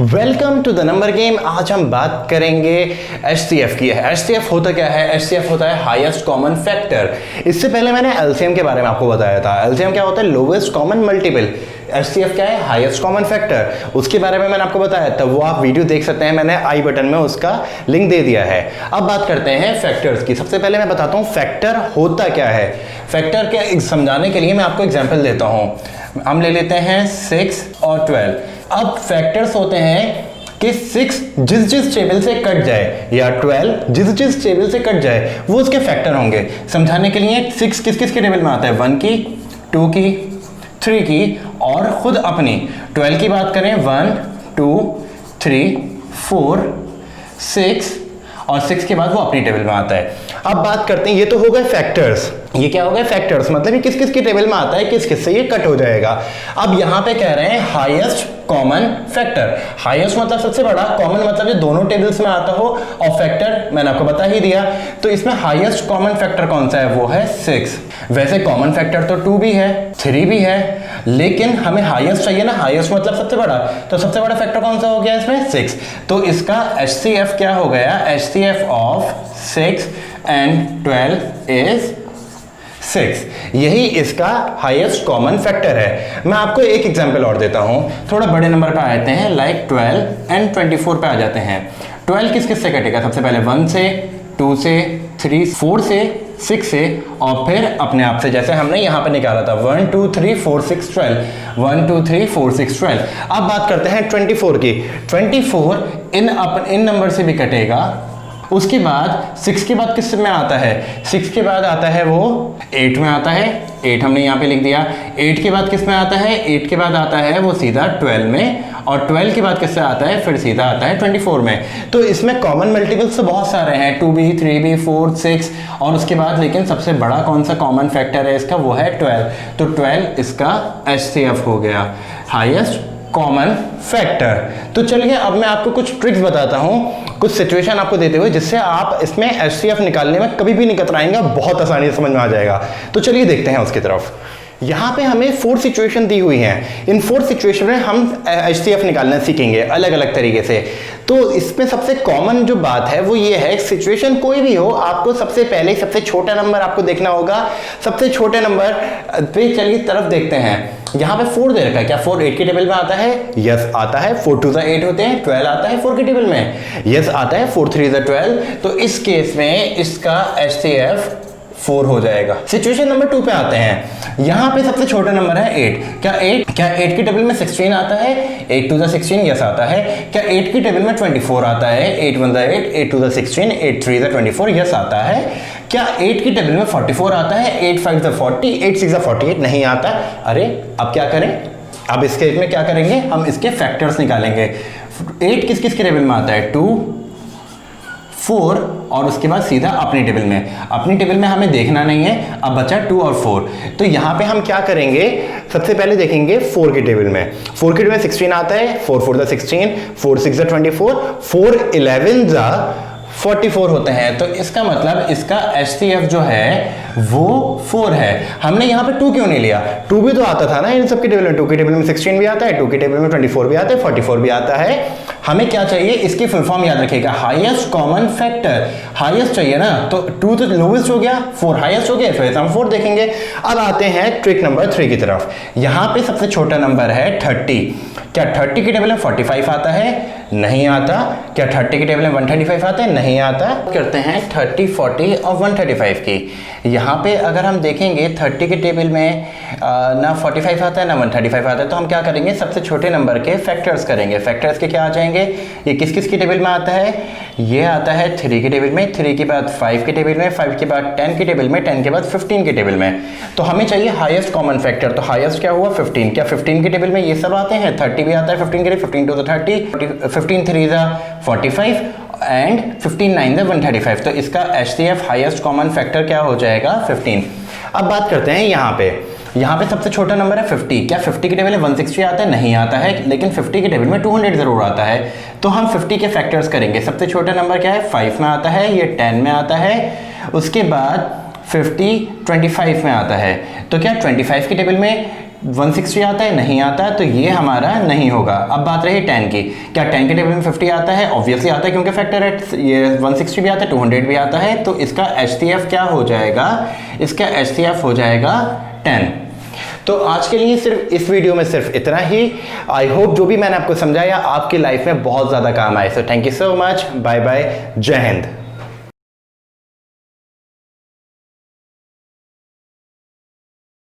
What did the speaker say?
Welcome to the number game. आज हम बात करेंगे HCF की। HCF होता क्या है? HCF होता है हाईएस्ट कॉमन फैक्टर। इससे पहले मैंने LCM के बारे में आपको बताया था। LCM क्या होता है? Lowest common multiple. HCF क्या है? Highest common factor. उसके बारे में मैंने आपको बताया था, वो आप वीडियो देख सकते हैं, मैंने आई बटन में उसका लिंक दे दिया है। अब बात करते हैं फैक्टर्स की। सबसे पहले मैं बताता हूँ फैक्टर होता क्या है। फैक्टर के समझाने के लिए मैं आपको एग्जाम्पल देता हूँ। हम ले लेते हैं 6 और 12। अब फैक्टर्स होते हैं कि 6 जिस टेबल से कट जाए या 12 जिस टेबल से कट जाए वो उसके फैक्टर होंगे। समझाने के लिए 6 किस किस के टेबल में आता है? 1 की, 2 की, 3 की और खुद अपनी 12 की बात करें 1 2 3 4 6 और 6 के बाद वो अपनी टेबल में आता है। अब बात करते हैं, ये तो हो गए फैक्टर्स। ये क्या हो गए? फैक्टर्स। मतलब ये किस किस की टेबल में आता है, किस किस से ये कट हो जाएगा। अब यहां पे कह रहे हैं हाईएस्ट कॉमन फैक्टर। हाईएस्ट मतलब सबसे बड़ा, कॉमन मतलब ये दोनों टेबल्स में आता हो, और फैक्टर मैंने आपको बता ही दिया। तो इसमें हाईएस्ट कॉमन फैक्टर कौन सा है? वो है 6। वैसे कॉमन फैक्टर तो 2 भी है, 3 भी है, लेकिन हमें हाईएस्ट चाहिए ना। हाईएस्ट मतलब सबसे बड़ा, तो सबसे बड़ा फैक्टर कौन सा हो गया इसमें? 6। तो इसका HCF क्या हो गया? HCF of 6 and 12 is 6। यही इसका हाईएस्ट कॉमन फैक्टर है। मैं आपको एक एग्जांपल और देता हूं, थोड़ा बड़े नंबर पे आ जाते हैं, लाइक 12 and 24 पे आ जाते हैं। 12 किस किस से कटेगा? सबसे पहले 1 से, 2 से, 3 4 से, 6 से और फिर अपने आप से, जैसे हमने यहां पे निकाला था 1 2 3 4 6 12 1 2 3 4 6 12। अब बात करते हैं 24 की। 24 इन नंबर से भी कटेगा। उसके बाद 6 के बाद किस में आता है? 6 के बाद आता है वो 8 में आता है। 8 हमने यहाँ पे लिख दिया। 8 के बाद किस में आता है? 8 के बाद आता है वो सीधा 12 में, और 12 के बाद किससे आता है? फिर सीधा आता है 24 में। तो इसमें कॉमन मल्टीपल्स तो बहुत सारे हैं, 2b 3b 4 6 और उसके बाद, लेकिन सबसे बड़ा कौन सा कॉमन फैक्टर है इसका? वो है 12। तो 12 इसका HCF हो गया, हाईएस्ट कॉमन फैक्टर। तो चलिए अब मैं आपको कुछ ट्रिक्स बताता हूं, कुछ सिचुएशन आपको देते हुए, जिससे आप इसमें HCF निकालने में कभी भी नहीं कतराएंगे, बहुत आसानी से समझ में आ जाएगा। तो चलिए देखते हैं उसकी तरफ। यहाँ पे हमें 4 सिचुएशन दी हुई हैं। इन 4 सिचुएशन में हम HCF निकालना सीखेंगे अलग अलग तरीके से। तो इसमें सबसे कॉमन जो बात है वो ये है, सिचुएशन कोई भी हो, आपको सबसे पहले सबसे छोटा नंबर आपको देखना होगा। सबसे छोटे नंबर पे चलिए तरफ देखते हैं। यहाँ पे 4 दे रखा है, क्या 4 8 की टेबल में आता है? यस आता है। 4 2 8 होते हैं, 12 आता है 4 की टेबल में। यस आता है। 4 3 12। तो इस केस में इसका HCF 4 हो जाएगा। सिचुएशन नंबर 2 पे आते हैं। यहाँ पे सबसे छोटा नंबर है 8। क्या 8 की टेबल में 16 आता है? 8 2 16 यस आता है। क्या 8 की टेबल में 24 आता है? 8 1 8 8 2 16 8 3 24 यस आता है। क्या 8 की टेबल में 44 आता है? 8 5 40 8 6 48 नहीं आता। अरे अब क्या करें? अब इसके में क्या करेंगे? हम इसके फैक्टर्स निकालेंगे। 8 किस किस के टेबल में आता है? 2 4 और उसके बाद सीधा अपनी टेबल में। अपनी टेबल में हमें देखना नहीं है, अब बचा 2 और 4। तो यहाँ पे हम क्या करेंगे? सबसे पहले देखेंगे 4 की टेबल में। 4 की टेबल में 16 आता है। 4 4 16 4 6 24 4 11 44 होते हैं। तो इसका मतलब इसका HCF जो है वो 4 है। हमने यहाँ पे 2 क्यों नहीं लिया? 2 भी तो आता था ना इन सबकी टेबल में। 2 की टेबल में 16 भी आता है, 2 की टेबल में 24 भी आता है, 44 भी आता है। हमें क्या चाहिए? इसकी फुल फॉर्म याद रखिएगा, हाईएस्ट कॉमन फैक्टर। हाईएस्ट चाहिए ना, तो 2 तो लोवेस्ट हो गया, 4 हाईएस्ट हो गया, फिर हम 4 देखेंगे। अब आते हैं ट्रिक नंबर 3 की तरफ। यहाँ पे सबसे छोटा नंबर है 30। क्या 30 की टेबल में 45 आता है? नहीं आता। क्या 30 की टेबल में 135 आता है? नहीं आता। करते हैं 30 40 और 135 की। यहाँ पे अगर हम देखेंगे 30 के टेबल में ना 45 आता है ना 135 आता है, तो हम क्या करेंगे? सबसे छोटे नंबर के फैक्टर्स करेंगे। फैक्टर्स के क्या आ जाएंगे? ये किस किस की टेबल में आता है? ये आता है 3 की टेबल में, 3 के बाद 5 की टेबल में, 5 के बाद 10 की टेबल में, 10 के बाद 15 की टेबल में। तो हमें चाहिए हाईएस्ट कॉमन फैक्टर। तो हाईएस्ट क्या हुआ? 15। क्या 15 की टेबल में ये सब आते हैं? 30 भी आता है 15 के लिए, 15 2 30, 15 3 45 एंड 15 9 135। तो इसका HCF हाईएस्ट कॉमन फैक्टर क्या हो जाएगा? 15। अब बात करते हैं यहाँ पे सबसे छोटा नंबर है 50। क्या 50 की टेबल में 160 आता है? नहीं आता है, लेकिन 50 की टेबल में 200 जरूर आता है। तो हम 50 के फैक्टर्स करेंगे। सबसे छोटा नंबर क्या है? 5 में आता है, ये 10 में आता है, उसके बाद 50 25 में आता है। तो क्या 25 की टेबल में 160 आता है, नहीं आता है, तो ये हमारा नहीं होगा। अब बात रही 10 की, क्या 10 के टेबल में 50 आता है? ऑब्वियसली आता है, क्योंकि फैक्टर है। ये 160 भी आता है, 200 भी आता है, तो इसका HCF क्या हो जाएगा? इसका HCF हो जाएगा 10। तो आज के लिए सिर्फ इस वीडियो में सिर्फ इतना ही। आई होप जो भी मैंने आपको समझाया आपकी लाइफ में बहुत ज़्यादा काम आए। So thank you so much, bye bye, जय हिंद।